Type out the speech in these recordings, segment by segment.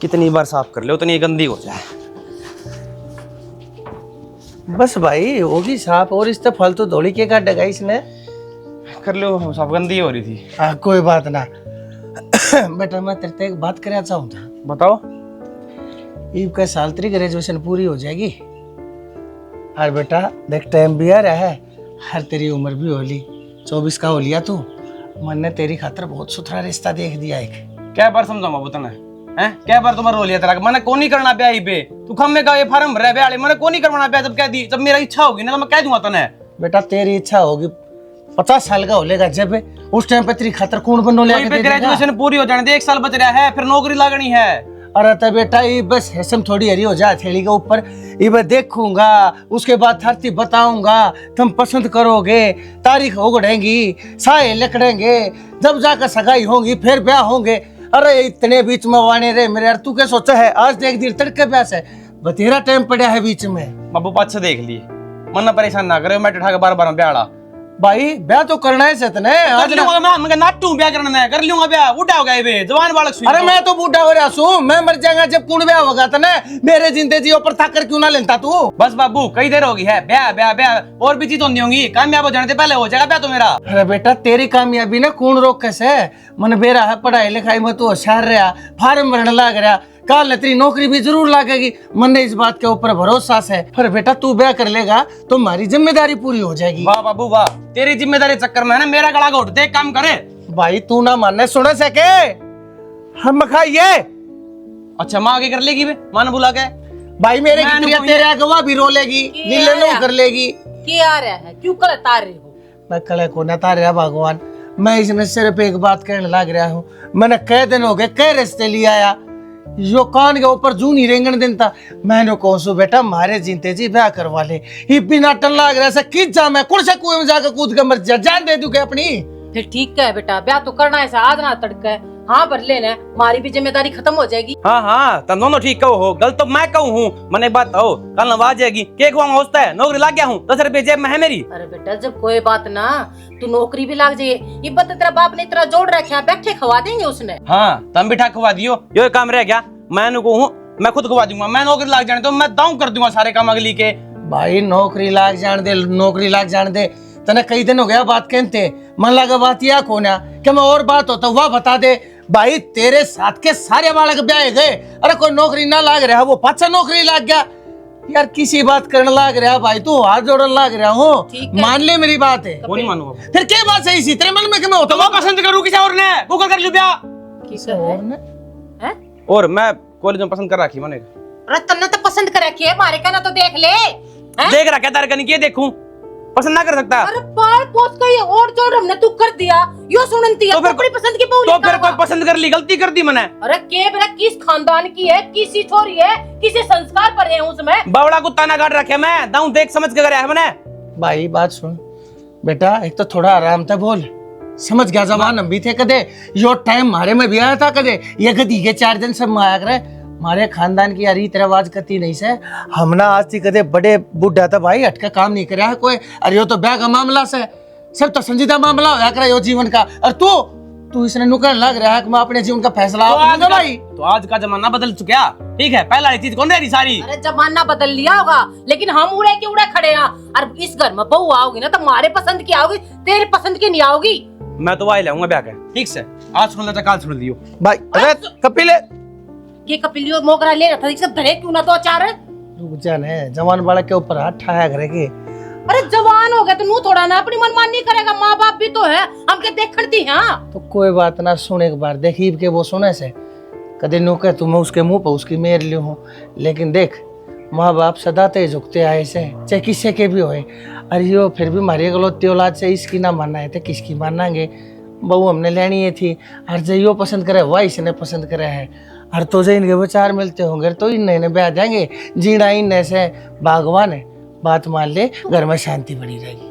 कितनी बार साफ कर ले उतनी गंदी हो जाए। बस भाई होगी साफ, और इस फालतू धोली के काटेगा इसने। कर लो, साफ गंदी हो रही थी। हाँ कोई बात ना। बेटा मैं तेरे से एक बात करना चाहूँ था। बताओ। ईब का साल तेरी ग्रेजुएशन पूरी हो जाएगी। और बेटा देख टाइम भी आ रहा है, हर तेरी उम्र भी होली 24 का हो लिया तू। मन ने तेरी खातर बहुत सुथरा रिश्ता देख दिया एक। क्या बार समझाऊंगा बताना है? क्या बार तुम्हारा रो लिया तेरा? मैंने कौन नहीं करना ब्याह पे। तू खम्मे का ये फार्म भरा ब्याह मैंने कौन नहीं करवाना ब्याह। जब कह दी, जब मेरा इच्छा होगी ना तो मैं कह दूंगा तने। बेटा तेरी इच्छा होगी 50 साल का हो लेगा जब उस टाइम पे तेरी खातर कौन बनो लेगा। ग्रेजुएशन पूरी हो जाने दे, 1 साल बच रहा है, फिर नौकरी लगनी है। अरे तो बेटा ये बस हैसम थोड़ी हरी हो जाए थैली के ऊपर। ये मैं देखूंगा, उसके बाद धरती बताऊंगा, तुम पसंद करोगे, तारीख उगड़ेंगी, साए लकड़ेंगे, जब जाकर सगाई होगी फिर ब्याह होंगे। अरे इतने बीच में वाने रे मेरे यार, तू क्या सोचा है? आज देख दिन तड़के प्यास है, बतेरा टाइम पड़ा है बीच में। बाबू पाँच से देख लिए, मन परेशान ना करे, मैं ठा के बार ब्याह। भाई ब्याह तो करना है सतने। आज मैं नाटू ब्याह करना है, कर लूंगा ब्याह। बूढ़ा हो गया बे, जवान बालक। अरे मैं तो बूढ़ा हो रहा हूँ, मैं मर जाएगा जब कौन ब्याह होगा तने। मेरे जिंदगी ऊपर थाकर क्यों ना लेता तू? बस बाबू कई देर होगी है, ब्याह ब्याह ब्याह और भी चीज होंगी। कामयाब हो जाने से पहले हो जाएगा ब्याह तो मेरा। अरे बेटा तेरी कामयाबी ना कौन रोक कैसे? मन बेरा है पढ़ाई लिखाई में तू होशियार रहा, फार्म भरने लग रहा, कल तेरी नौकरी भी जरूर लगेगी। मन ने इस बात के ऊपर भरोसा है। पर बेटा तू ब्याह कर लेगा तो हमारी जिम्मेदारी पूरी हो जाएगी। वाह बाबू वाह, तेरी जिम्मेदारी चक्कर में है ना मेरा गला घोट दे। काम करे भाई तू ना मानने सुने सके हम खाइए। अच्छा माँ आगे कर लेगी बे, माँ ने बुला के। भाई मेरे तेरे अगवा भी रो लेगी, नीले नो कर लेगी। क्या रहा है, क्यों कल तार रहे हो? मैं कले को न तारे भगवान, मैं इसमें सिर्फ एक बात कहने लग रहा हूँ। मैंने कई दिन हो गए, कई रिश्ते ले आया, यो कान के ऊपर जू नहीं रेंगन देता। मैंने कौन सो बेटा मारे जीते जी ब्याह करवा ले। ये बिना टन लाग रहा है, किस जा मैं कौन से कुएं में जाकर कूद कर मर जा, जान दे दूं क्या अपनी? फिर ठीक है बेटा, ब्याह तो करना है, आज ना तड़का है। हाँ भर लेना, हमारी भी जिम्मेदारी खत्म हो जाएगी। हाँ हाँ तुम दोनों ठीक कहो हो, गलत तो मैं कहूँ हूँ। मैंने एक बात कहो, कल नवाज जाएगी, केक वहाँ होता है, नौकरी लग गया हूँ, 10 रुपए जेब में है मेरी। अरे बेटा जब कोई बात ना, तू नौकरी भी लग जाए। ये बता तेरा बाप ने इतना जोड़ रखा, बैठे खवा देंगे उसने। हाँ तुम भी ठाक खवा दियो, यो काम रह गया। मैं कहूँ मैं खुद खवा दूंगा, मैं नौकरी लग जाने तो मैं दाऊं कर दूंगा सारे काम अगली के। भाई नौकरी लाग जान दे, नौकरी लाग जान दे। तने कई दिन हो गया बात कहते, मन लगा बात या कोना क्या मैं और बात होता वह बता दे। भाई तेरे साथ के सारे बालक ब्याह गए, अरे कोई नौकरी ना लाग रहा, वो पाछा नौकरी लाग गया। यार किसी बात करने लाग रहा भाई, तू हाथ जोड़ने लाग रहा हूँ, मान ले मेरी बात है। वो नहीं मानूंगा। फिर क्या बात सही सी तेरे मन में क्यों होता? तो मैं पसंद करूँ किसी और ने, वो कर लियो ब्याह। किसे और ने? हैं? और मैं कॉलेज में पसंद कर रखी मैंने। अरे तन्ने तो पसंद कर रखी है, मारे का ना तो देख ले। देख रहा क्या तार कनी के देखूं, पसंद ना कर सकता। अरे पाल पोस का ये और जोड़ हमने तू कर दिया, यो सुनती है तो अपनी पसंद की बहु। तो फिर कोई पसंद कर ली, गलती कर दी मैंने। अरे के बेटा किस खानदान की है, किसी छोरी है, किसी संस्कार पर है उसमें। बावड़ा कुत्ता ना काट रखे, मैं दाऊं देख समझ के कराया मैंने। भाई बात सुन बेटा, एक तो थोड़ा आराम से बोल, समझ गया जवान हम भी थे कदे, यो टाइम मारे में भी आया था कदे, ये गदी के 4 दिन सब आया करे। हमारे खानदान की यार रीत रिवाज कती नहीं से, हमना आज थी कदे बड़े बुढ़ा था भाई, हटका काम नहीं कराया कोई। अरे यो तो ब्याह का मामला से, सब तो संजीदा मामला होया करे यो जीवन का। और तू इसने नुकड़ लग रहा है कि मैं अपने जीवन का फैसला तो भाई। तो आज का जमाना बदल चुका, ठीक है, पहला चीज कौन रही सारी। अरे जमाना बदल लिया होगा, लेकिन हम उड़े के उड़े खड़े हैं। और इस घर में बहू आओगी ना तो हमारे पसंद की आओगी, तेरे पसंद की नहीं आओगी। मैं तो वाई लाऊंगा ब्याह का, ठीक से। आज सुन लेता काल सुन लियो भाई। अरे कपिले ये कपिलियो मोगरा ले रहा था, इसका धरे क्यों ना तो अचार है। रुक जाने, जवान बालक के ऊपर हाथ ठाया करेगी। अरे जवान हो गया तो नू थोड़ा ना अपनी मनमानी करेगा, माँ बाप भी तो है, हम क्या देखती दी। हाँ तो कोई बात ना, सुन एक बार देखी के वो सुने से कदे नु के तुम उसके मुंह पर उसकी मेर लियो हो। लेकिन देख माँ बाप सदा ते झुकते आए से, चाहे किसी के भी होए। अरे यो फिर भी मारी गलौती औलाद से इसकी ना मानना है तो किसकी मानांगे? बहू हमने लेनी है थी, और जो यो पसंद करे वह इसने पसंद करे है। और तो जो इनके विचार मिलते होंगे तो इन्हें ब्याह देंगे, जीना इन्हें से भगवान है। बात मान ले, घर में शांति बनी रहेगी।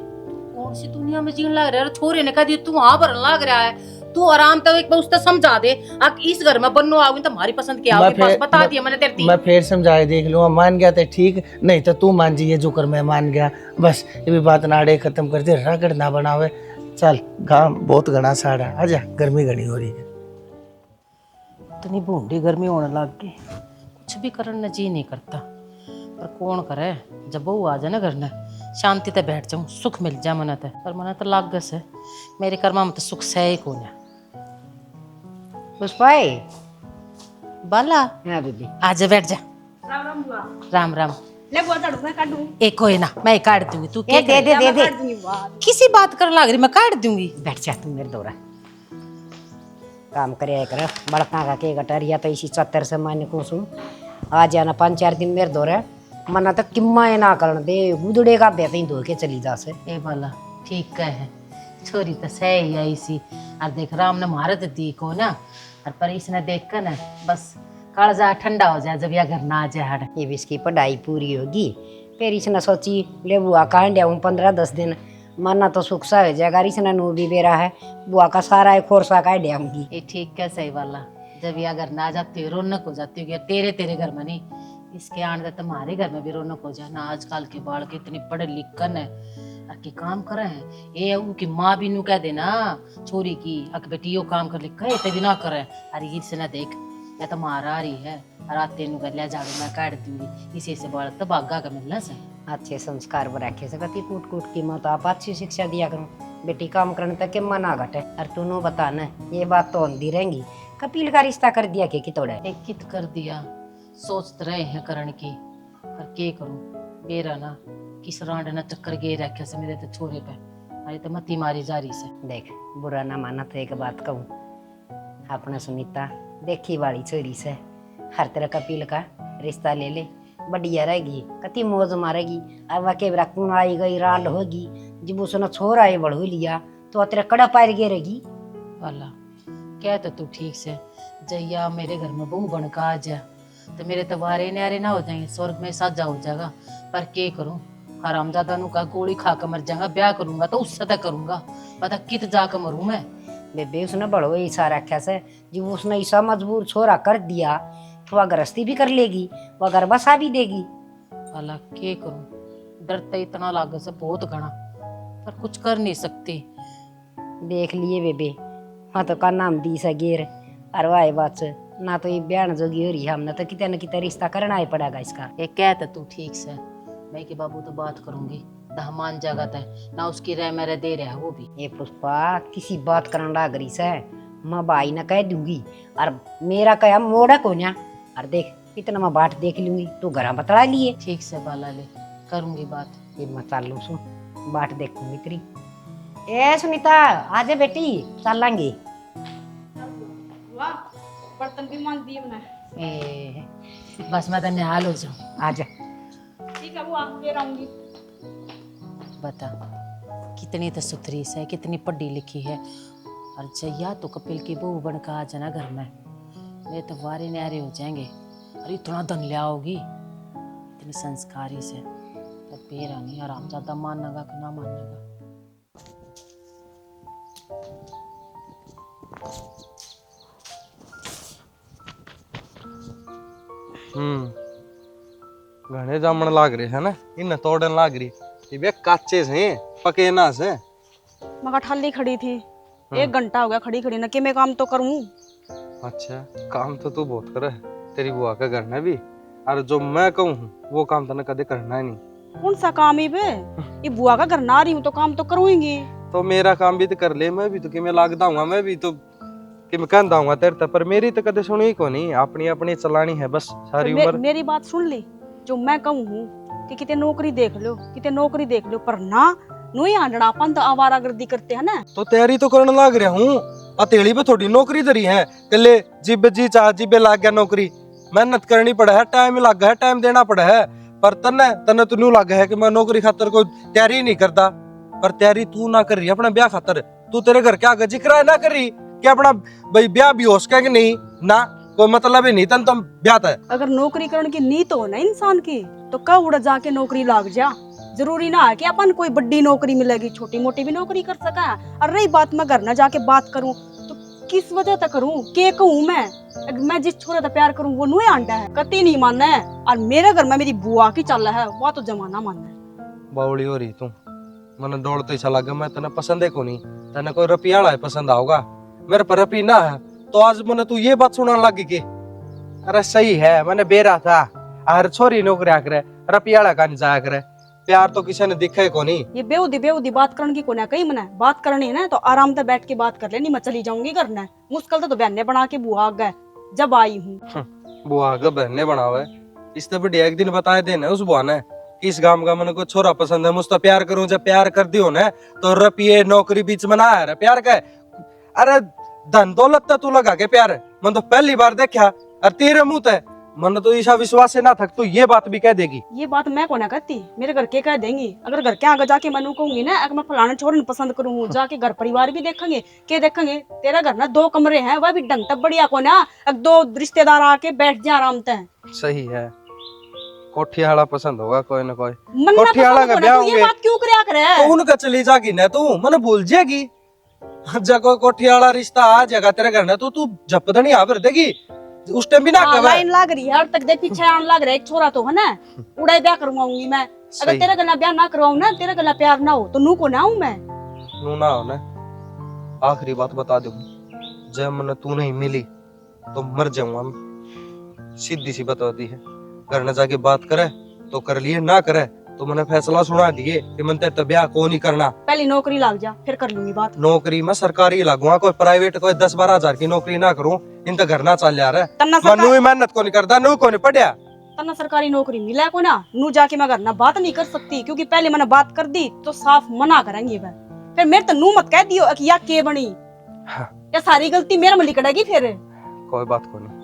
कौन सी दुनिया में जीने लग रहा है? छोरे ने कह दिया तू वहां भरने लग रहा है, तू आराम तो एक बार उससे समझा दे। अब इस घर में बननो आओगी तो हमारी पसंद की आओगी, बस बता दिया मैंने तेरे। मैं फिर समझाए देख लूंगा, मान गया तो ठीक, नहीं तो तू मान जी, जो कर मैं मान गया, बस ये भी बात नाड़े खत्म कर दे, रगड़ ना बनावे। चल घाम बहुत घना साड़ा, आजा गर्मी घनी हो रही है। इतनी बूंदी गर्मी होने लग गई, कुछ भी करने जी नहीं करता। पर कौन करे, जब बहू आ जाए ना घर में, शांति ते बैठ जाऊं, सुख मिल जाए मना ते। पर मना तो लाग से मेरे कर्मा में तो सुख से ही कौन है। पुष्पाई बाला हाँ बीबी आजा बैठ जा। राम राम। ले बुआ झाड़ू मैं काटूं। एक कोई ना, मैं काट दूंगी, तू ये क्या दे दे दे दे किसी बात कर लाग रही, मैं काट दूंगी। बैठ जा तू मेरे दौरा काम करे कर बड़का का के गटरिया तो इसी 74 से मैंने कुसुम आ जाना 5-4 दिन मेरे दौरे मना तो किम्मा ना करन दे गुदड़े का बेत ही धो के चली जा से। ए बाला ठीक कहे, छोरी तो सही आई सी। और देख राम ने मारे तो दी को ना, और पर इसने देख कर ना बस कालजा ठंडा हो जाए जब यह घर ना आ जाए हट। ये भी इसकी पढ़ाई पूरी होगी फिर इसने सोची ले बुआ कांड आऊँ 15-10 दिन मना तो सुख सा हो जाएगा। इसने नू भी बेरा है बुआ का सारा एक खोरसा काट आऊंगी। ये ठीक है सही वाला, जब यह घर ना जाती हो रौनक हो जाती होगी। तेरे तेरे घर में नहीं, इसके आने से तुम्हारे घर में भी रौनक हो जाए ना। आजकल के बाल के इतनी पढ़े लिखन है और की काम करे हैं। ये उनकी माँ भी नू कह देना छोरी की अक बेटी यो काम कर लिखा है तभी ना करे। अरे इससे ना देख या तो मारा रही है और आते नू कर लिया झाड़ू मैं काट दूंगी, इसी से बाल तो भागा का मिलना से। अच्छे संस्कार रखे से कति कूट कूट की मत आप अच्छी शिक्षा दिया करूँ बेटी काम करने तक के मना घटे। और तू नो बता न ये बात तो होती रहेंगी कपिल का रिश्ता कर दिया कि तोड़े एक कित कर दिया, सोच रहे हैं करण की पर के करूं। मेरा ना किस रांड ना चक्कर गे रखे से मेरे तो छोरे पे, अरे तो मती मारी जा रही से। देख बुरा ना माना तो एक बात कहूँ अपना सुनीता देखी वाली छोरी से हर तरह कपिल का रिश्ता ले ले बढ़िया रहेगी कति मौज मारेगी। अब वके रकून आई गई रांड होगी जब उसने छोरा ये बढ़ो लिया तो तेरा कड़ा पार गिरेगी वाला क्या तो तू ठीक से जैया मेरे घर में बहू बनका आ जा तो मेरे तो वारे न्यारे ना हो जाएंगे, स्वर्ग में साजा हो जाएगा। पर के करूं, हरामजादा नु का गोली खा कर मर जाऊंगा। ब्याह करूंगा तो उससे तक करूंगा, पता कित जाकर मरूं मैं। बेबे उसने बढ़ो ईसा रखा से जब उसने ईसा मजबूर छोरा कर दिया तो वह गृहस्थी भी कर लेगी वह घर बसा भी देगी। वाला के करूं, डर तो इतना लागे से बहुत घना, पर कुछ कर नहीं सकती। देख लिए बेबे हाँ तो का नाम दी सा गेर अरवाए बात से ना तो ये बयान जोगी हो रही है हमने तो कितने न कितने रिश्ता करना ही पड़ेगा इसका। ये कहता तू ठीक से, मैं के बाबू तो बात करूंगी दहमान जगत है ना उसकी रह मेरे दे रहा है वो भी। ये पुष्पा किसी बात करने लाग रही से मैं भाई न कह दूंगी और मेरा कया मोड़ा को ना और देख इतना मैं बाट देख लूंगी तू घर बतला लिए। ठीक से बाला ले करूंगी बात। ये मैं चल लू सु बाट देखूंगी तेरी। ए सुनीता आजे बेटी चल लेंगे। वाह बर्तन भी मान दिए मैंने। ए बस मैं तो निहाल हो जाऊं। आजा ठीक है बुआ फिर आऊंगी। बता कितनी तो सुथरी से कितनी पढ़ी लिखी है और जैया तो कपिल की बहू बनकर आ जाना घर में, मेरे तो वारे न्यारे हो जाएंगे। अरे इतना धन लिया होगी इतनी संस्कारी से, पर पेरा नहीं आराम ज्यादा मानेगा कि ना मानेगा। घने जामन लाग रहे है ना, इन तोड़न लाग रही ये बे काचे से पके ना से। मगर ठल्ली खड़ी थी 1 घंटा हो गया खड़ी खड़ी ना कि मैं काम तो करूं। अच्छा काम तो तू बहुत करे तेरी बुआ का करना भी, और जो मैं कहूँ वो काम तने कदे करना ही नहीं। कौन सा काम ही बे, ये बुआ का घर ना आ रही हूँ तो काम तो करूंगी। तो मेरा काम भी तो कर ले, मैं भी तो कि मैं लाग दाऊंगा, मैं भी तो कि मैं कहता हूँ तेरे तक, पर मेरी तो कदे सुनी को नहीं, अपनी अपनी चलानी है बस सारी उम्र। मेरी बात सुन ली, जो मैं कहूँ हूँ कि कितने नौकरी देख लो कितने नौकरी देख लो, पर ना नु ही आंडना अपन तो आवारागर्दी करते हैं ना। तो तैयारी तो करने लाग रहा हूँ, अतेली पे थोड़ी नौकरी धरी है कले जिबे जी चाह जिबे लाग गया नौकरी, मेहनत करनी पड़ा है, टाइम लग गया है, टाइम देना पड़ा है। पर तने तने तो न्यू लगा है कि मैं नौकरी खातर कोई तैयारी नहीं करता, पर तैयारी तू ना कर रही अपना ब्याह खातर। तू तेरे घर क्या जिक्र ना कर रही कि अपना भाई ब्याह भी हो सके कि नहीं ना, कोई मतलब ही नहीं तन तुम ब्याह है। अगर नौकरी करने की नीत हो ना इंसान की तो कब उड़ जाके नौकरी लाग जा। जरूरी ना है कि अपन कोई बड़ी नौकरी मिलेगी, छोटी मोटी भी नौकरी कर सका। और रही बात मैं घर ना जाके बात करूं तो किस वजह तक करूं, के कहूं मैं जिस छोरे से प्यार करूं वो नुए आंटा है कति नहीं मानना है। और मेरे घर में मेरी बुआ की चल है वो तो जमाना मानना है। बावली हो रही तू, मैंने दौड़ तो ऐसा लगा मैं तने पसंद है को नहीं, तने कोई रुपया वाला पसंद आओगा, मेरे पर रुपया ना है तो आज मैंने तू ये बात सुनाने लगी के अरे सही है मैंने बेरा था हर छोरी नौकरी करे रपियाला का नहीं जाया करे प्यार तो किसी ने दिखा को नहीं। ये बेउदी बात करने की कोना कहीं मना बात करनी है ना तो आराम से बैठ के बात कर लेनी, मैं चली जाऊंगी करना है मुश्किल तो बहने बना के बुआ आ गए जब आई हूँ। बुआ का बहने बना हुआ है इससे बढ़िया एक दिन बताए देना उस बुआ ने इस गांव का मन को छोरा पसंद है मुझसे प्यार करूं जब प्यार कर दियो ना तो रपिए नौकरी बीच में ना है प्यार का अरे धन दौलत तो तू लगा के प्यार मन तो पहली बार देखा और तेरे मुंह है मन तो ईशा विश्वास से ना थक तू ये बात भी कह देगी। ये बात मैं को ना कहती मेरे घर के कह देंगी अगर घर के आगे जाके मैं कहूंगी ना अगर मैं फलाने छोरे पसंद करूँ जाके घर परिवार भी देखेंगे के देखेंगे तेरा घर ना 2 कमरे हैं वह भी ढंग तब बढ़िया को ना अब 2 रिश्तेदार आके बैठ जा आराम से। सही है कोठी वाला पसंद होगा कोई ना कोई मन कोठी वाला का ब्याह ये बात क्यों करया करे तो उनका चली जागी ना तू मन भूल जाएगी जब कोई कोठी वाला रिश्ता आ जाएगा तेरे घर ना तो तू झपदनी आ भर देगी उस टाइम भी ना हाँ, कहे लाइन लग रही है और तक देख पीछे आने लग रहा है एक छोरा तो है ना उड़ाई ब्याह करवाऊंगी मैं अगर तेरे गला ब्याह ना करवाऊं ना तेरे गला प्यार ना हो तो नू को ना हूं मैं नू ना हो ना आखिरी बात बता दूं जब मन तू नहीं मिली तो मर जाऊंगा मैं सीधी सी बात होती है घर न जाके बात करे तो कर लिए ना करे तो मैंने फैसला सुना दिए कि मन तेरे तो ब्याह को नहीं करना पहली नौकरी लग जा फिर कर लूंगी बात। नौकरी में सरकारी लगूंगा कोई प्राइवेट कोई 10-12 हजार की नौकरी ना करूं इनका घर ना चल जा रहा है तन्ना मैं नू ही मेहनत को नहीं करता नू को नहीं पढ़िया तन्ना सरकारी नौकरी मिला को ना नू जाके मैं घर ना बात नहीं कर सकती क्योंकि पहले मैंने बात कर दी तो साफ मना करेंगे वह फिर मेरे तो नू मत कह दियो कि या के बनी या सारी गलती मेरे में लिकड़ेगी फिर कोई बात को नहीं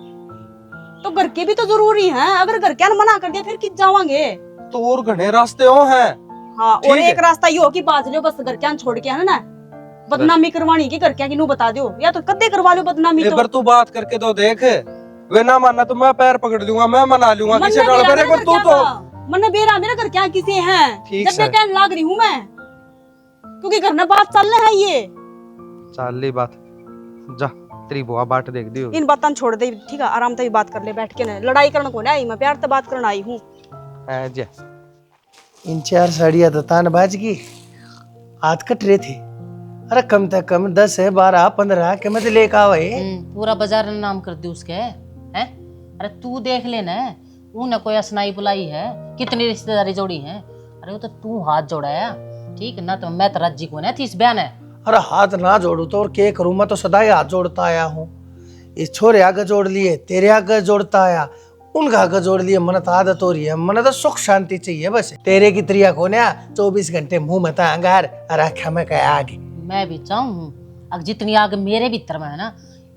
तो घर के भी तो जरूरी है अगर घर क्या मना कर दिया फिर किस जावांगे तो और घने रास्ते हो हैं हाँ ठीक और है। एक रास्ता ये हो कि बाज लो बस घर क्या छोड़ के है ना बदनामी करवानी की घर क्या की नू बता दो या तो कद्दे करवा लो बदनामी एक तो बार तू बात करके तो देख वे ना मानना तो मैं पैर पकड़ लूंगा मैं मना लूंगा किसी डाल मेरे को तू तो मन बेरा मेरा घर क्या किसी है ठीक जब मैं है। कहने लाग रही हूँ मैं क्योंकि घर में बात चल रहा है ये चल ली बात जा तेरी बुआ बाट देख दी इन बातों छोड़ दे ठीक है आराम से भी बात कर ले बैठ के ना लड़ाई करने को नहीं आई मैं प्यार से बात करने आई हूँ। जा इन 4 साड़ियाँ तो तान बाज की हाथ कट रहे थे अरे कम से कम 10 है 12 15 के मत लेके आवे पूरा बाजार ने नाम कर दी उसके हैं। अरे तू देख लेना ऊने कोई असनाई बुलाई है कितनी रिश्तेदारी जोड़ी है। अरे वो तो तू हाथ जोड़ाया ठीक ना तो मैं तो राजी को ना थी इस बयान है। अरे हाथ ना जोड़ू तो और के करूँ मैं तो सदा ही हाथ जोड़ता आया हूँ इस छोरे आगे जोड़ लिए तेरे आगे जोड़ता आया उनका आगे जोड़ लिए मन तो आदत हो रही है मन तो सुख शांति चाहिए बस तेरे की त्रिया को ना 24 घंटे मुंह में अंगार और आख्या में कह आगे मैं भी चाहूँ अब जितनी आग मेरे भीतर में है ना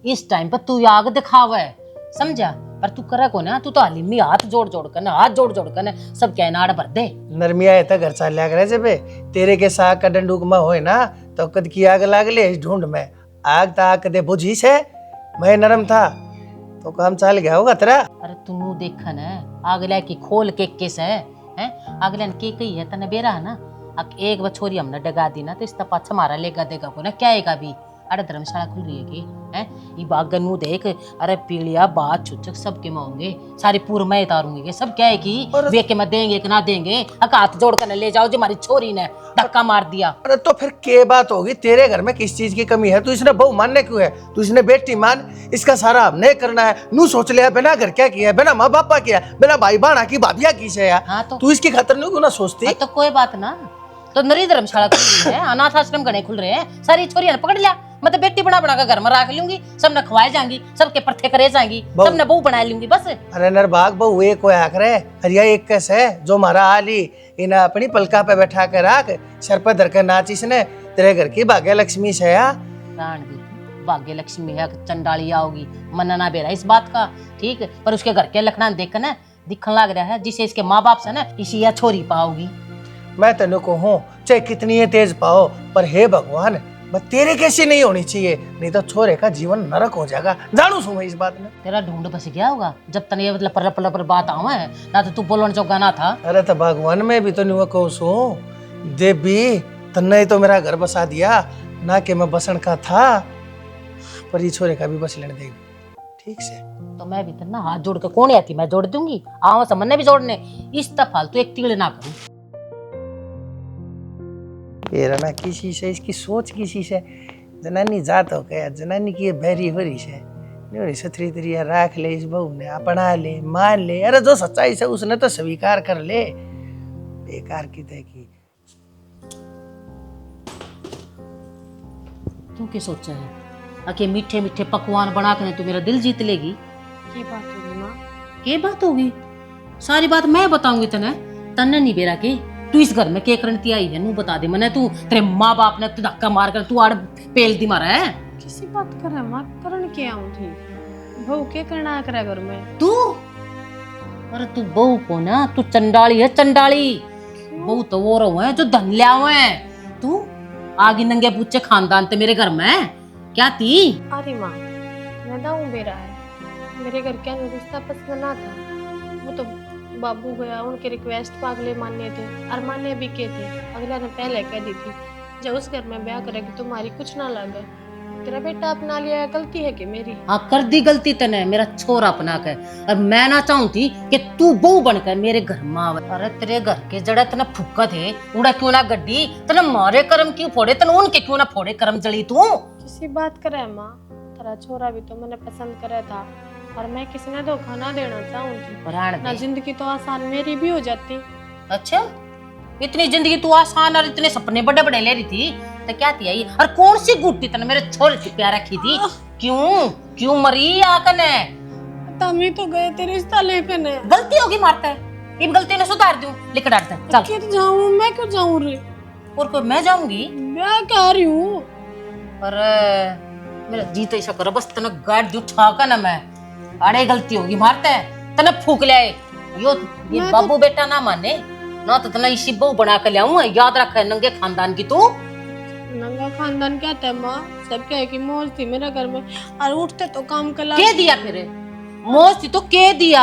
इस टाइम पर तू आग दिखावा है समझा पर तू करे को ना तू तो हालिमी हाथ जोड़ जोड़ कर हाथ जोड़ जोड़ कर सब कह नाड़ भर दे नरमिया है तो घर चाल लिया करे जब तेरे के साग का डंडूक में होए ना तो कद की आग लाग ले इस ढूंढ में आग ता कदे बुझी से मैं नरम था तो काम चाल गया होगा तेरा। अरे तू देखन है अगले की खोल के किस है अगले ने के कही है तने बेरा है ना अब एक बछोरी हमने डगा दी ना तो इस पाछा मारा लेगा देगा को ना क्या आएगा भी। अरे धर्मशाला खुल रही है कि हैं ये बागन मुँह देख अरे पीलिया बात छुचक सबके में होंगे सारी पूर मैं उतारूंगी के सब क्या है कि वे के मैं देंगे कि ना देंगे हाथ जोड़ कर ले जाओ जो हमारी छोरी ने धक्का मार दिया। अरे तो फिर के बात होगी तेरे घर में किस चीज की कमी है तू इसने बहू मानने क्यों है तू इसने बेटी मान इसका सारा हमने करना है नू सोच लिया बिना घर क्या किया बिना माँ बापा किया बिना भाई बहना की भाभिया की से यार हाँ तो तू इसकी खातर नहीं क्यों ना सोचती। तो कोई बात ना तो नरी धर्मशाला खुल रही है अनाथ आश्रम घने खुल रहे हैं सारी छोरियां पकड़ लिया मैं तो बेटी बना बना कर घर में रख लूंगी सबने खवाए जाएंगी सबके परथे करे जाएंगी सबने बहू बना लूंगी बस। अरे नरबाग बहू एक को आकर हरिया एक कैसे है जो मारा आली इन्हें अपनी पलका पे बैठा कर रख सर पर धर कर नाच इसने तेरे घर की भाग्य लक्ष्मी से या प्राण दी भाग्य लक्ष्मी है चंडाली आओगी मनना बेरा इस बात का ठीक पर उसके घर के लखना देख ना दिखने लग रहा है जिसे इसके माँ बाप से ना इसी या छोरी पाओगी। मैं तेन को हूँ चाहे कितनी है तेज पाओ पर हे भगवान बस तेरे कैसी नहीं होनी चाहिए नहीं तो छोरे का जीवन नरक हो जाएगा जानू सू मैं इस बात में। तेरा ढूंढ बस गया होगा जब तक ये मतलब पल पर बात आवा है ना तो तू बोलन चौका ना था। अरे तो भगवान में भी तो नहीं कहूँ सू देवी तन्ने तो मेरा घर बसा दिया ना कि मैं बसन का था पर ये छोरे का भी बस लेने देगी ठीक से। तो मैं भी ना हाथ जोड़ के कौन आती मैं जोड़ दूंगी आवा समझने भी जोड़ने इस फालतू एक तीड़ ना करूं। फिर ना किसी से इसकी सोच किसी से जनानी जात हो गया जनानी की ये बहरी हो रही है न्योड़ी सथरी तरिया राख ले इस बहू ने, अपना ले, मान ले। अरे जो सच्चाई से उसने तो स्वीकार कर ले। बेकार की तय की। तू क्या सोचा है आके मीठे मीठे पकवान बना के तू मेरा दिल जीत लेगी? की बात होगी माँ? के बात होगी? सारी बात मैं बताऊंगी तने, तन्ने नहीं बेरा के। तू इस घर में के करती आई है नू बता दे मने। तू तेरे माँ बाप ने तू धक्का मार कर तू आड़ पेल दी मारा है। किसी बात कर रहा माँ, करण के आऊं थी बहू के करना करे घर में तू अरे तू बहू को ना, तू चंडाली है चंडाली। बहू तो वो रहो है जो धन लिया हुआ है। तू आगे नंगे पूछे खानदान ते मेरे घर में क्या थी? अरे माँ मैं दाऊं बेरा है, मेरे घर क्या रिश्ता पसंद ना था। वो तो बाबू गया, उनके रिक्वेस्ट पागले मान्य थे और मान्य भी के थे। अगला ने पहले कह दी थी जब उस घर में ब्याह करेगी तुम्हारी कुछ ना लगे। तेरा बेटा अपना लिया, गलती है कि मेरी? हाँ कर दी गलती तने, मेरा छोरा अपना कर। और मैं ना चाहूं थी कि तू बहू बनकर मेरे घर में आवे। अरे तेरे घर के जड़ा तना फुक्का थे, उड़ा क्यों ना गड्डी तना मारे कर्म क्यों फोड़े, तना उनके क्यों ना फोड़े कर्म जली तू। किसी बात करे माँ, तेरा छोरा भी तो मैंने पसंद करे था और मैं किसी ने धोखा ना देना चाहूँ थी ना। जिंदगी तो आसान मेरी भी हो जाती। अच्छा इतनी जिंदगी तू आसान और इतने सपने बड़े बड़े ले रही थी तो क्या थी आई? और कौन सी गुट्टी तने मेरे छोरे से प्यार रखी थी? क्यों क्यों मरी आकने? तमी तो गए तेरे रिश्ता लेकर ने। गलती होगी मारता है, इन गलती ने सुधार दूं लेकर डांटता है। चल किधर जाऊँ मैं, क्यों जाऊँ रे? और कोई मैं जाऊंगी? ब्याह कर रही हूँ। अरे मेरा जी तो ऐसा करो बस तना गाड़ दू ठाका ना मैं। अरे गलती होगी मारता है तना फूक ले ये बाबू बेटा ना माने ना तो तना इसी बहू बना कर लियाऊं। याद रख नंगे खानदान की तू। नंगा खानदान क्या था माँ, सब क्या है कि मौज थी मेरे घर में और उठते तो काम कला। के दिया फिर मौज थी तो के दिया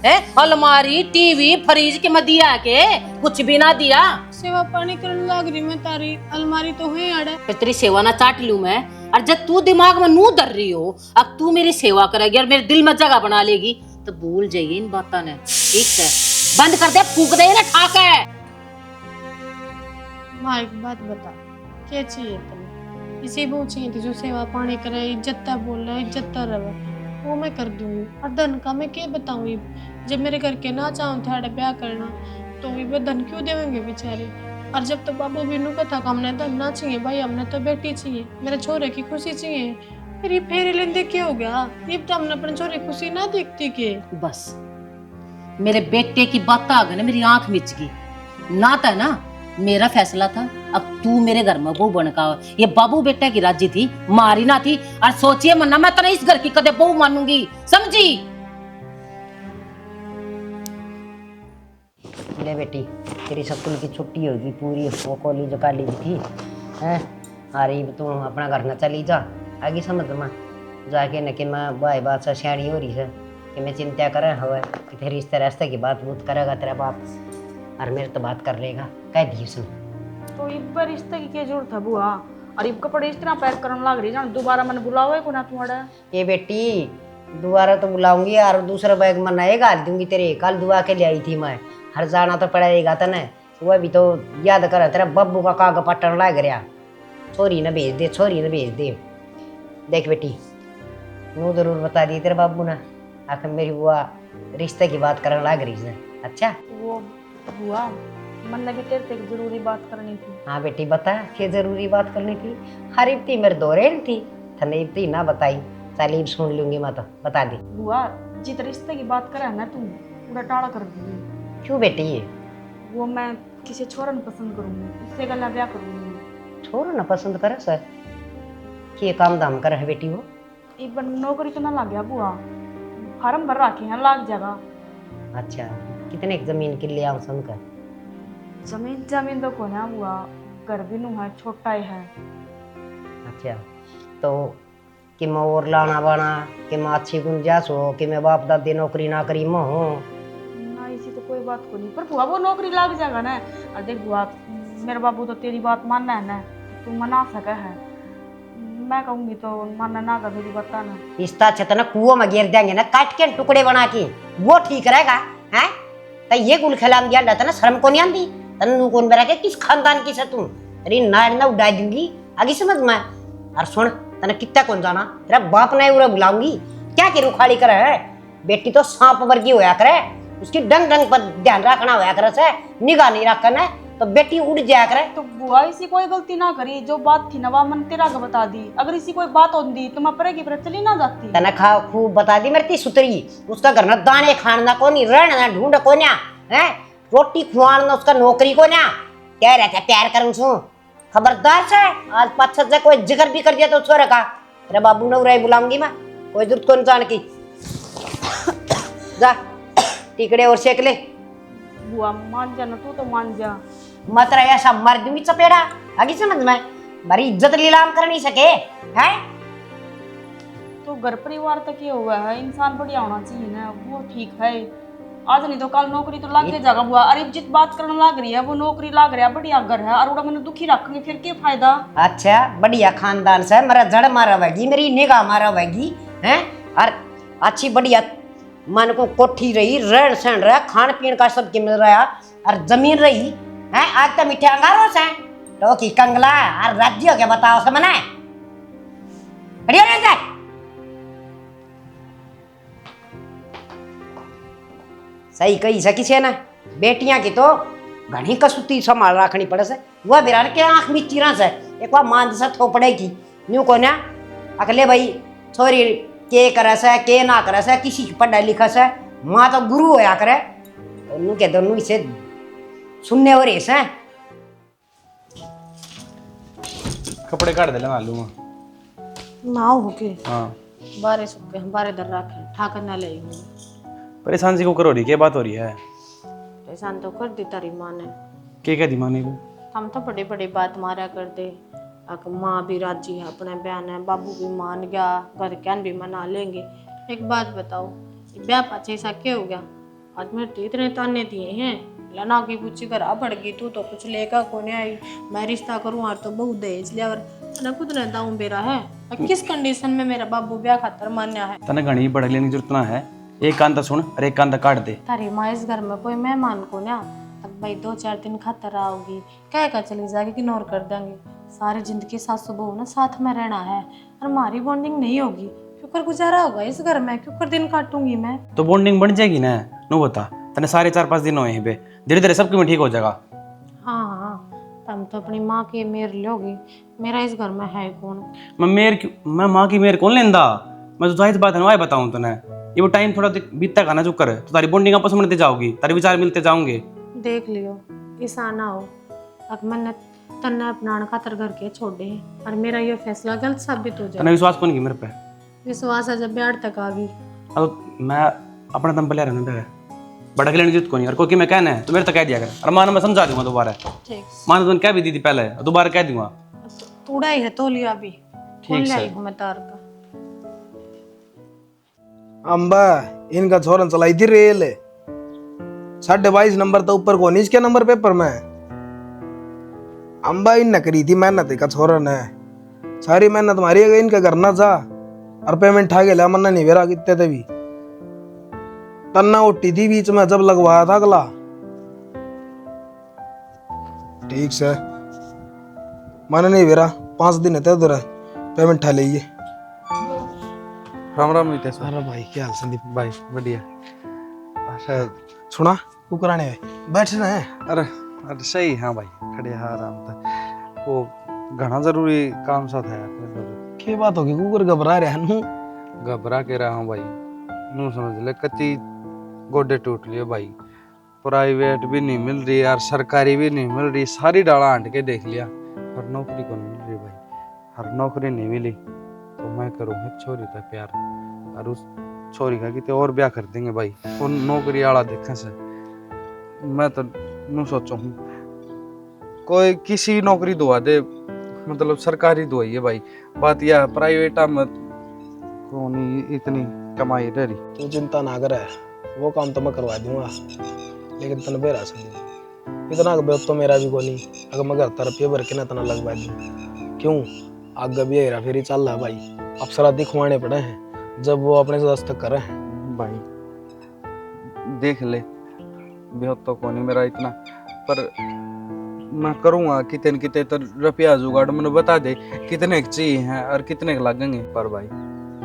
है? अलमारी टीवी फ्रिज के मैं दिया के कुछ भी ना दिया। सेवा पानी करने लग रही मैं, तारी अलमारी तो है अड़े। फिर तेरी सेवा ना चाट लूं मैं? और जब तू दिमाग में नू धर रही हो अब तू मेरी सेवा करेगी और मेरे दिल में जगह बना लेगी तो भूल जाइए इन बातों ने। ठीक है बंद कर दे, फूक दे ना ठाक है। माँ एक बात बता, क्या चाहिए तुम्हें? इसी वो चाहिए थी जो सेवा पानी करे, इज्जतदार बोले, इज्जतदार रहे, वो मैं कर दूंगी। और धन का मैं क्या बताऊँ? जब मेरे घर के ना चाहूँ थे ब्याह करना तो भी धन क्यों देवेंगे बेचारे? और जब तो बाबू बीनू का था हमने धन ना चाहिए भाई, हमने तो बेटी चाहिए, मेरे छोरे की खुशी चाहिए। फिर ये फेरे लेंदे क्या हो गया? ये तो हमने अपने छोरे की खुशी ना देखती के। बस मेरे बेटे की बात आ गई ना, मेरी आंख मिच गई ना था ना। मेरा फैसला था, अब तू मेरे घर में बहू बन का। ये बाबू बेटा की राजी थी, मारी ना थी। और सोचिए मन्ना मैं तो इस घर की कदे बहू मानूंगी, समझी? ले बेटी तेरी स्कूल की छुट्टी होगी पूरी, वो कॉलेज कॉलेज थी हैं। अरे तू अपना घर न चली जा, आगे समझ माँ जाके न कि मैं भाई बात से सियाणी हो रही है कि मैं चिंता करे हवा कि तेरी इस रास्ते की बात बूत करेगा तेरा बाप और मेरे तो बात कर लेगा कह दी उसने। तो इब बार रिश्ते की क्या जरूरत है बुआ? और इब कपड़े इस तरह पैक करने लग रही जान, दोबारा मैंने बुलाओ को ना तुम्हारा। ये बेटी दोबारा तो बुलाऊंगी और दूसरा बैग में नए गाल दूंगी तेरे। कल दुआ के ले आई थी मैं, हर जाना तो पड़ेगा तने। वह भी तो याद कर तेरा बब्बू का काग पटन लग रहा, छोरी न भेज दे, छोरी न भेज दे। देख बेटी वो जरूर बता दी तेरे बाबू ने, आखिर मेरी बुआ रिश्ते की बात करने लग रही है। अच्छा वो बुआ मन लगे तेरे से जरूरी बात करनी थी। हाँ बेटी बता क्या जरूरी बात करनी थी? हर इब्ती मेरे दोरेल थी, थने इब्ती ना बताई। चल इब सुन लूंगी मैं तो, बता दी। बुआ जित रिश्ते की बात करे ना तुम पूरा टाड़ा कर दी। क्यों बेटी? ये वो मैं किसी छोरा को पसंद करूंगी, उससे गला ब्याह करूंगी। छोरो ना पसंद करे सर कि काम दाम करे है बेटी? वो एक बार नौकरी तो ना लग गया बुआ, फार्म भर रखे हैं लाख जगह। अच्छा कितने की जमीन के लिए आऊँ सुनकर? जमीन जमीन तो को ना बुआ, घर भी नू है, छोटा ही है। अच्छा तो कि मैं और लाना बाना कि मैं अच्छी गुंजाइश हो कि मैं बाप दादी नौकरी ना करी मैं हूँ ना, इसी तो कोई बात को नहीं, पर बुआ वो नौकरी लग जाएगा ना। और देख बुआ मेरे बाबू तो तेरी बात मानना है ना, तू मना सके है। मैं कहूंगी तो मानना ना कर, मेरी बता ना। रिश्ता अच्छा ना कुओं में गिर देंगे ना काट के टुकड़े बना के, वो ठीक रहेगा हैं? तो ये गुल खिलाम दिया जाता ना, शर्म को नहीं आती तनु कौन बरा के किस खानदान की से तू? अरे नाड़ ना उड़ा दूंगी आगे समझ में। और सुन तने कितना कौन जाना, तेरा बाप नहीं उड़ा बुलाऊंगी क्या की रुखाड़ी करे है? बेटी तो सांप वर्गी होया करे, उसकी डंग डंग पर ध्यान रखना होया करे से, निगाह नहीं रखना तो बेटी उड़ जाया करे। तो बुआ इसी कोई गलती ना करी, जो बात थी ना वो मन तेरा का बता दी। अगर इसी कोई बात होती तो मैं परेगी पर चली ना जाती। तना खा खूब बता दी मेरी सुतरी, उसका घर ना दाने खाना को नहीं, रहना ना ढूंढ को ना है, रोटी खुआना उसका नौकरी को ना, कह रहा था प्यार करूं छू। खबरदार से आज 5-6 से कोई जिक्र भी कर दिया तो छोरे का तेरे बाबू ने उराई बुलाऊंगी मैं, कोई जरूरत को जान की। जा टिकड़े और सेक ले। बुआ मान जा ना, तू तो मान जा। मत रहा ऐसा मर दूंगी चपेड़ा, आगे समझ में, मेरी इज्जत लीलाम कर नहीं सके है। तो घर परिवार तक ये हुआ है, इंसान बढ़िया होना चाहिए ना, वो ठीक है। आज नहीं तो कल नौकरी तो लाग जाएगा बुआ। अरे जित बात करने लाग रही है वो नौकरी लाग रहा है, बढ़िया घर है, और मैंने दुखी रखेंगे फिर क्या फायदा। अच्छा बढ़िया खानदान से मेरा जड़ मारा होगी, मेरी निगाह मारा होगी हैं, और अच्छी बढ़िया मन को कोठी रही, रहन सहन रहा, खान पीन का सब मिल रहा, और जमीन रही है। आज तो मीठे अंगारों से तो की कंगला और राज्य हो गया, बताओ से मना बढ़िया रहता है। सही कही से किसी ने, बेटियां की तो घनी कसूती संभाल रखनी पड़े से, वह बिरान के आंख में चीरा से एक बार मान से थोपड़ेगी न्यू को ना अकले भाई छोरी के करे से के ना करे से, किसी की पढ़ा लिखा से, माँ तो गुरु होया करे, दोनों के दोनों इसे सुनने और ऐसे कपड़े काट दे लेना आलू में। नाव होके हाँ बारे सुके बारे दर रखे ठाकर ना ले परेशान सी को करो रही, क्या बात हो रही है? परेशान तो कर दी तारी माँ ने। क्या दिमाने को? हम तो बड़ी बड़ी बात मारा कर दे, माँ भी राजी है, अपने बहन है, बाबू भी मान गया, घर कैन भी मना लेंगे। एक बात बताओ, ब्याह पाछे ऐसा क्या हो गया? आज मेरे तो इतने ताने दिए हैं, लना की पूछी कर आ पड़ गई, तू तो कुछ लेकर को नहीं आई, मैं रिश्ता करूँ और तो बहुत दहेज लिया, और खुद ने दाऊं बेरा है, और किस कंडीशन में मेरा बाबू ब्याह खातर मान्या है। तने घनी पढ़ लेने की जरूरत ना है, एक कान तो सुन और एक कान तो काट दे। तारी माँ इस घर में कोई मेहमान को ना, अब भाई 2-4 दिन खातर आओगी, कह कर चली जाएगी, इग्नोर कर देंगे। सारी जिंदगी सास बहू ना साथ में रहना है, और हमारी बॉन्डिंग नहीं होगी, क्यों कर गुजारा होगा इस घर में, क्यों कर दिन काटूंगी मैं? तो बॉन्डिंग बन जाएगी ना, नो बता तने सारे 4-5 दिन हुए हैं, धीरे धीरे सबकी में ठीक हो जाएगा। हाँ हाँ, तुम तो अपनी माँ की मेर लोगी, मेरा इस घर में है कौन? मैं माँ की मेर कौन लेंदा? मैं तो जाहिर बात है ना बताऊँ तने, ये वो टाइम थोड़ा बीतता का ना जो कर, तो तारी बॉन्डिंग आपस में मिलते जाओगी, तारे विचार मिलते जाओगे। देख लियो ऐसा ना हो, अब मैंने तन्ने अपना खातर घर के छोड़े हैं, और मेरा ये फैसला गलत साबित हो तने जाए। विश्वास कौन की मेरे पे? विश्वास है जब ब्याह तक आ गई। अब मैं अपना दम पे ले रहा हूँ, बड़ा के लेने जरूरत को नहीं, और कोई मैं कहना है तो मेरे तक कह दिया कर, और मानो मैं समझा दूंगा दोबारा, ठीक, मानो तुमने कह भी दी थी पहले, दोबारा कह दूंगा। तूड़ा ही है तो लिया अभी, ठीक है है। मैं तार का। अम्बा इनका छोरन चलाई थी रेल 22.5 नंबर तो ऊपर को नीचे के नंबर पेपर में। अम्बा इन न करी थी मेहनत का छोरन है, सारी मेहनत मारी है इनका करना था, और पेमेंट ठा गया मन्ना नहीं वेरा कितने थे भी तन्ना उठी थी बीच में जब लगवाया था अगला। ठीक से मन नहीं वेरा 5 दिन है उधर पेमेंट ठा लीजिए। राम राम नितेश अरे भाई क्या हाल संदीप भाई बढ़िया। अच्छा सुना कुकराने बैठना है। अरे सही हाँ भाई खड़े हाँ आराम था, वो घना जरूरी काम सा था यार। क्या बात होगी कुकर घबरा रहा है? घबरा के रहा हूँ भाई, नू समझ ले कच्ची गोडे टूट लिए भाई, प्राइवेट भी नहीं मिल रही यार, सरकारी भी नहीं मिल रही, सारी डाला आंट के देख लिया, पर नौकरी को नहीं मिल रही भाई। हर नौकरी नहीं मिली तो मैं करूँगा छोरी तक प्यार, और उस छोरी का कितने और ब्याह कर देंगे भाई, वो नौकरी आला देखने से। मैं तो नू सोचू हूँ कोई किसी नौकरी दुआ दे, मतलब सरकारी दुआई है भाई, बात यह प्राइवेट में कौन इतनी कमाई रह रही। तू चिंता ना कर, वो काम तो मैं करवा दूंगा, लेकिन तन बेरा संदीप इतना बेत तो मेरा भी को नहीं, अगर मैं घर तरफ ये भर के ना तना लगवा दूँ। क्यों आगे भी हेरा फेरी चल रहा भाई, अफसरा दिखवाने पड़े हैं, जब वो अपने से दस्तक करे हैं। भाई देख ले बेहद तो कौन मेरा इतना, पर मैं करूँगा कितने कितने तो रुपया जुगाड़ मैंने बता दे कितने चाहिए हैं और कितने लगेंगे, पर भाई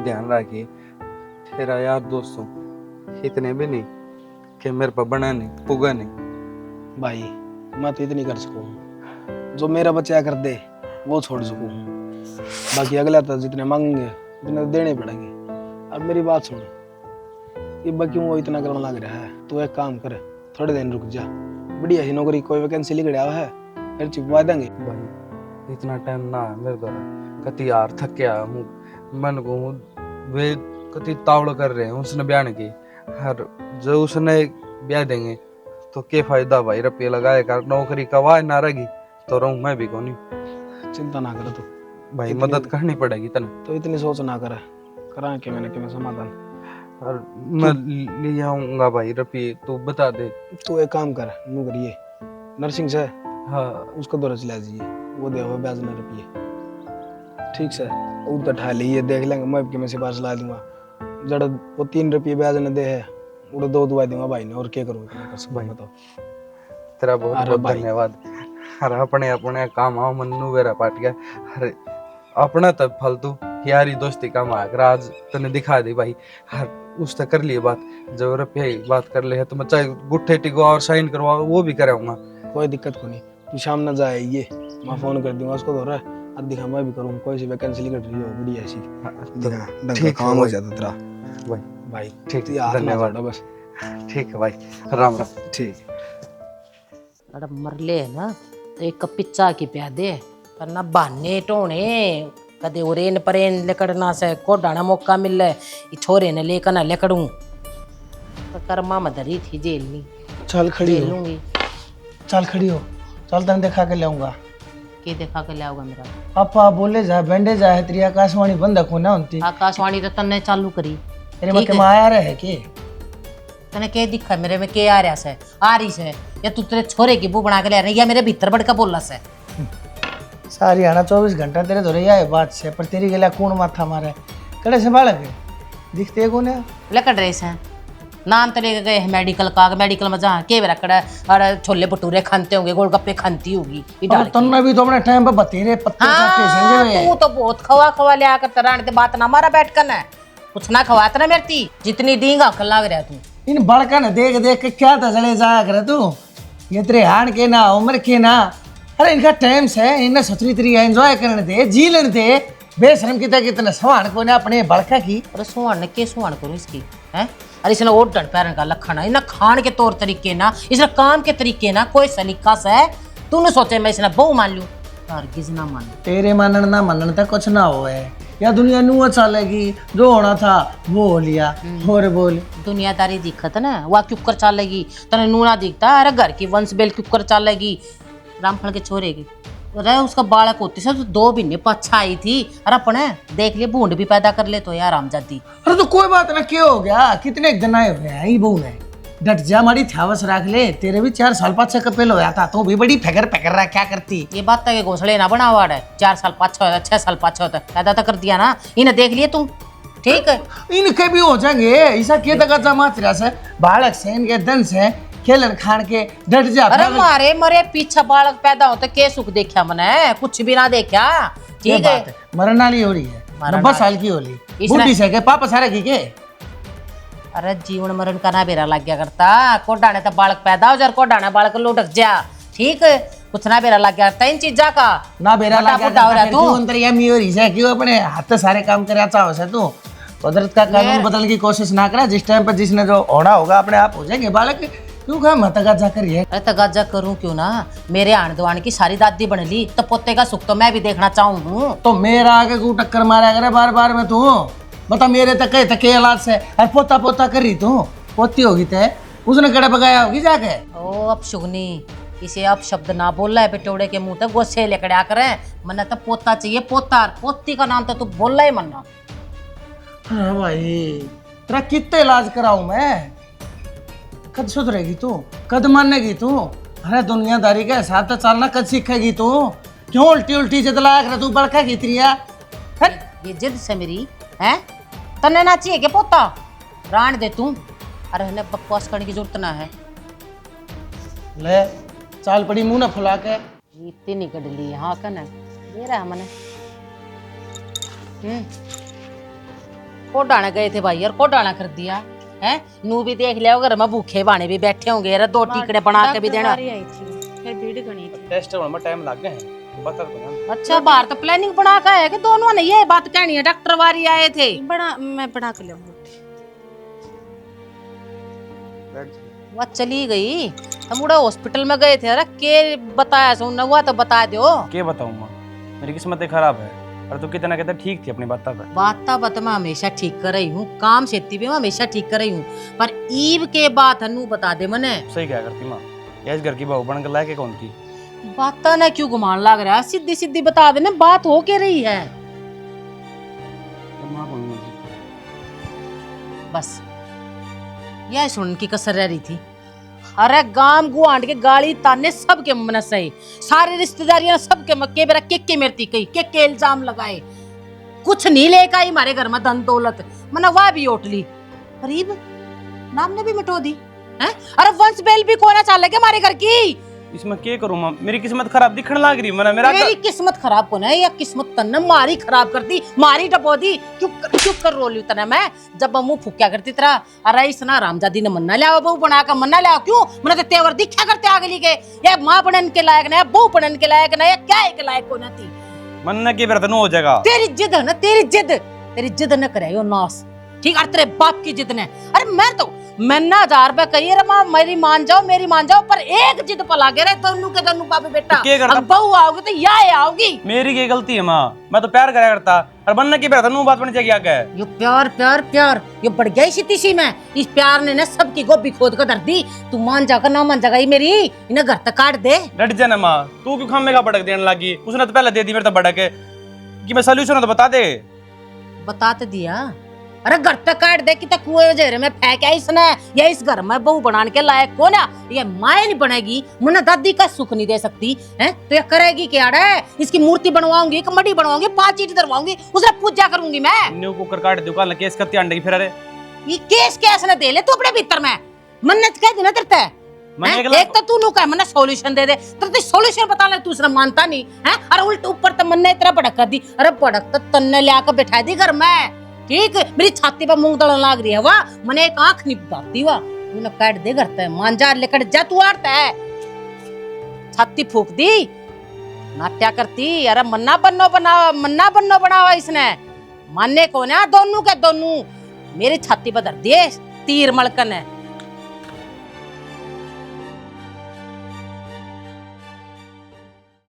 ध्यान रखिए तेरा यार दोस्तों इतने भी नहीं कि मेरे पर बना नहीं पुगा नहीं। भाई मैं तो इतनी कर सकूँ, जो मेरा बच्चा कर दे वो छोड़ सकूँ, बाकी अगला तो जितने मांगेंगे उतने तो देने पड़ेंगे। अब मेरी बात सुन, ये क्यों वो इतना करने लग रहा है? तू एक काम कर, थोड़े दिन रुक जा, बढ़िया ही नौकरी कोई वैकेंसी लिख रहा है फिर चिपवा देंगे। भाई इतना टाइम ना है मेरे द्वारा, कति यार थक गया हूँ मन को वे कति तावड़ कर रहे हैं उसने बयान की हर जो उसने ब्याह देंगे तो क्या फायदा भाई, रुपये लगाए कर नौकरी कवाए ना रहेगी तो रहूँ मैं भी कौन। चिंता ना कर तू भाई मदद करनी पड़ेगी तना, तो इतनी सोच ना कर, करा के मैंने समाधान। और मैं ले आऊंगा भाई रुपये, तू बता दे। तू एक काम कर, नू करिए नर्सिंग से हाँ उसको दौरा चला जाइए, वो दे ब्याज में रुपये, ठीक से उधर ठा लीजिए, देख लेंगे मैं में से बाहर चला दूंगा। जड़ वो 3 रुपये ब्याज न दे है उड़े 2 दुआ दूंगा भाई ने, और क्या करूँ कर सकूँ बताओ। तेरा बहुत अरे बहुत भाई। धन्यवाद। अरे अपने अपने काम आओ मन्नू वेरा पाट गया। अरे अपना तब फालतू यारी दोस्ती काम आकर आज तने दिखा दी भाई। हर उस तक कर लिए बात, जब रुपये बात कर ले तो मैं चाहे गुट्ठे टिको और साइन करवाओ वो भी कराऊंगा, कोई दिक्कत को नहीं। तू शाम न जाए ये, मैं फोन कर दूंगा उसको, दौरा अब दिखा मैं भी करूँ, कोई सी वैकेंसी निकल रही हो बढ़िया सी दिखा, ढंग का ठीक काम हो जाता तेरा भाई। भाई। ठीक यार धन्यवाद बस ठीक है भाई, राम राम। ठीक। अरे मरले है ना तो एक कप पिच्चा की प्या दे, पर ना बहाने टोने कदे उरेन परेन लेकड़ना से को डाना मौका मिल है छोरे ने लेकर ना लेकड़ू तो कर्मा मदरी थी जेलनी चल खड़ी जेल हो, लूंगी। चल खड़ी हो, चल तने दिखा के लाऊंगा। के देखा के लाऊंगा मेरा पापा बोले जा बैंडेज है तेरी आकाशवाणी बंद रखो ना उनती आकाशवाणी तो तन्ने चालू करी, तेरे में के आया रहे के तने के दिखा मेरे में के आ रहा से आ रही से, या तू तेरे छोरे की बू बना के ले रही या मेरे भीतर बढ़ के बोला से। सारी आना 24 घंटा तेरे धोरे आए बात से, पर तेरी गला कौन माथा मारे कड़े से बालक है दिखते कौन है? लेकर ड्रेस है नाम तो लेके गए हैं मेडिकल का, मेडिकल में जहाँ के रखड़ा और छोले भटूरे खाते होंगे, गोलगप्पे खाती होगी ये डाल के। तुमने भी तो अपने टाइम पे बतेरे पत्ते काटे हाँ, समझे तू तो बहुत खवा खवा ले आकर तरान ते बात ना मारा बैठ कर ना कुछ ना खवात ना मेरी जितनी डींगा खल लाग रहा तू। इन बड़का ने देख देख के क्या तजड़े जाया करे तू, ये तेरे हाण के ना उम्र के ना, अरे इनका टाइम से इन्हें सतरी तरी एंजॉय करने दे, जी लेने दे, बेशरम की तक इतना सवान को ने अपने बड़का की। अरे सुहान के सुहान करूँ इसकी है, अरे इसने ओट डर पैरन का लखन है इन्हें खान के तौर तरीके ना, इसने काम के तरीके ना कोई सलीका से तूने सोचे मैं इसने बहु मान लूं, हरगिज ना मान। तेरे मानन ना मानन तक कुछ ना हो है, या दुनिया नुआ चलेगी, जो होना था वो हो लिया। और बोल दुनियादारी दिखत ना वह क्यों कर चलेगी, तने नूना दिखता अरे घर की वंश बेल क्यों कर चलेगी। रामफल के छोरे की अरे उसका बालक होती से तो 2 महीने पच्छा आई थी, अरे अपने देख लिए बूंद भी पैदा कर ले तो यार राम जाती। अरे तो कोई बात ना, क्या हो गया, कितने दिन आए हुए हैं, बहू ने डट जा मारी थावस रख ले, तेरे भी 4 साल 5 कपेल होया था, तू भी बड़ी फेकर फेकर रहा क्या करती। ये बात तक घोसले ना बनावाड़ है, 4 साल पाछा होता 6 साल पाछा होता पैदा तो कर दिया ना, इन्हें देख लिए तू ठीक है। इनके भी हो जाएंगे ऐसा के तक जमा तेरा से बालक से इनके दन से खेलन खान के डट जा। अरे मारे मरे पीछा बालक पैदा होता के सुख देखा मने, कुछ भी ना देखा ठीक है। मरन वाली हो रही है, मरन 90 साल की हो रही इसने- बूढ़ी से के पापा सारे की के। अरे जीवन मरण का ना बेरा लग गया करता, कोडाने तो बालक पैदा हो जा, कोडाने बालक लुढ़क जा ठीक है, कुछ ना बेरा लग गया करता इन चीजा का ना बेरा बटा लगा बुड्ढा हो रहा तू तू। अंदर ये मी हो रही है क्यों अपने हाथ से सारे काम करे चाहो से तू कुदरत का कानून बदलने की कोशिश ना करा, जिस टाइम पर जिसने जो होना होगा अपने आप हो जाएंगे बालक, क्यों कहा मतगा करिए। अरे तगाजा करूं क्यों ना, मेरे आन दवान की सारी दादी बन ली तो पोते का सुख तो मैं भी देखना चाहूँ हूँ। तो मेरा आगे को टक्कर मारा करे बार बार में तू बता, मेरे तक के औलाद से और पोता पोता कर रही तू, पोती होगी ते उसने कड़े पकाया होगी जाके। ओ अब शुगनी इसे अब शब्द ना बोल रहा है बेटोड़े के मुंह तक गोसे लेकर आ करे, मन्ना तो पोता चाहिए पोता, पोती का नाम तो तू बोल रहा है मन्ना। हाँ भाई तेरा कितने इलाज कराऊं मैं, कद सुधरेगी तू, कद मानेगी तू, अरे दुनियादारी के हिसाब से चलना कद सीखेगी तू, क्यों उल्टी उल्टी जिद लाया कर तू बड़का की त्रिया। ये जिद से मेरी है तन्ने ना चाहिए के पोता रान दे तू, अरे हने बकवास करने की जरूरत ना है। ले चाल पड़ी मुंह ना फुला के, इतनी निकट ली हाँ कन दे रहा मने को डालने गए थे भाई यार, को डालना कर दिया है। नू भी देख लिया घर में भूखे बाने भी बैठे होंगे यार, 2 टिकड़े बना के भी देना। आई थी फिर भीड़ गणी थी। टेस्ट होने में टाइम लग गए हैं, बता दो ना। अच्छा बाहर तो प्लानिंग बना के है कि दोनों ने ये बात कहनी है, डॉक्टर वारी आए थे। मैं बना के लाऊंगी। वह चली गई, हम उड़ा हॉस्पिटल में गए थे। अरे के बताया सुन हुआ तो बता दो। क्या बताऊं माँ, मेरी किस्मत खराब है और तू कितना कहता ठीक थी अपनी बात पे। बात मैं हमेशा ठीक कर रही हूँ, काम सेती भी मैं हमेशा ठीक कर रही हूँ, पर ईब के बात हनु बता दे मने। सही क्या करती माँ, या इस घर की बहू बन कर लायक कौन थी? बात ना क्यों घुमान लग रहा है, सीधी सीधी बता देने बात हो के रही है। माँ बोलूंगी बस यह सुन की कसर रह रही थी। अरे गांव गुआंड के गाली ताने सबके मन सही, सारी रिश्तेदारियां सबके मक्के बेरा के मेरती कही के इल्जाम लगाए। कुछ नहीं लेकर आई हमारे घर में धन दौलत, मना वाह भी ओटली गरीब नाम ने भी मिटो दी है। अरे वंश बेल भी कोना चाल लगे हमारे घर की। इसमें क्या करूं माँ, मेरी किस्मत खराब दिखने लग रही है। मेरी किस्मत खराब को है या किस्मत तन्ने मारी खराब कर दी, मारी डबो दी। क्यों कर रोली तना मैं जब मुंह फूक्या करती तरह। अरे इसना रामजादी ने मन्ना लिया बहू बना कर मन्ना लिया क्यों? मैंने तो तेवर दिखा करते आगली के या माँ बनन के लायक ना, बहू बनन के लायक ना, या क्या के लायक को ना थी। मन की बर्तन हो जाएगा। तेरी जिद है ना, तेरी जिद न करे यो नास, ठीक है? तेरे बाप की जिद ने। अरे मैं ना 1000 रुपए कही रे माँ मेरी मान जाओ, पर एक जिद पर लागे रहे दोनों के दोनों बाप बेटा। अब बहू आओगे तो या आओगी। मेरी क्या गलती है माँ, मैं तो प्यार करा करता और बनने की बर्तन बात बन जाएगी आगे। यो प्यार यो बढ़ गया इसी तीसी में। इस प्यार ने ना सबकी गोभी खोद कर धर दी। तू मान जाकर ना मान जागा मेरी, इन्हें घर तक काट दे। डट जाना माँ, तू क्यों खामे का भड़क देने लगी? उसने तो पहले दे दी मेरे तो भड़क कि मैं सोल्यूशन तो बता दे। बता तो दिया। अरे घर तक काट दे कि तक कुएं जेरे में फेंक है इसने, या इस घर में बहू बनाने के लायक कौन है? ये माए नहीं बनेगी, मुन्ना दादी का सुख नहीं दे सकती है तो ये करेगी क्या रे? इसकी मूर्ति बनवाऊंगी, कमड़ी बनवाऊंगी, 5 ईंट दरवाऊंगी, उसने पूजा करूंगी मैं। न्यू कुकर काट दुकान केस करती अंडे फिर। अरे ये केस कैसे न दे ले तू अपने भीतर में? मन्नत कह देना तेरे एक तो तू नु कह मन्ना सॉल्यूशन दे दे, तो सॉल्यूशन बता ले, दूसरा मानता नहीं है। अरे उल्ट ऊपर तो मन्ने इतना भड़क कर दी। अरे भड़क तो तन्ने ले आकर बैठा दी घर में, ठीक? मेरी छाती पर मूंग दड़न लाग रही है वाह, मने एक आंख नहीं बताती वाह। तू ना काट दे करता है मांजार लेकर जा, तू आड़ता है छाती फूक दी नाट्या करती। अरे मन्ना बन्नो बनावा इसने, मानने को ना दोनों के दोनों मेरी छाती पर धर दिए तीर मलकन है।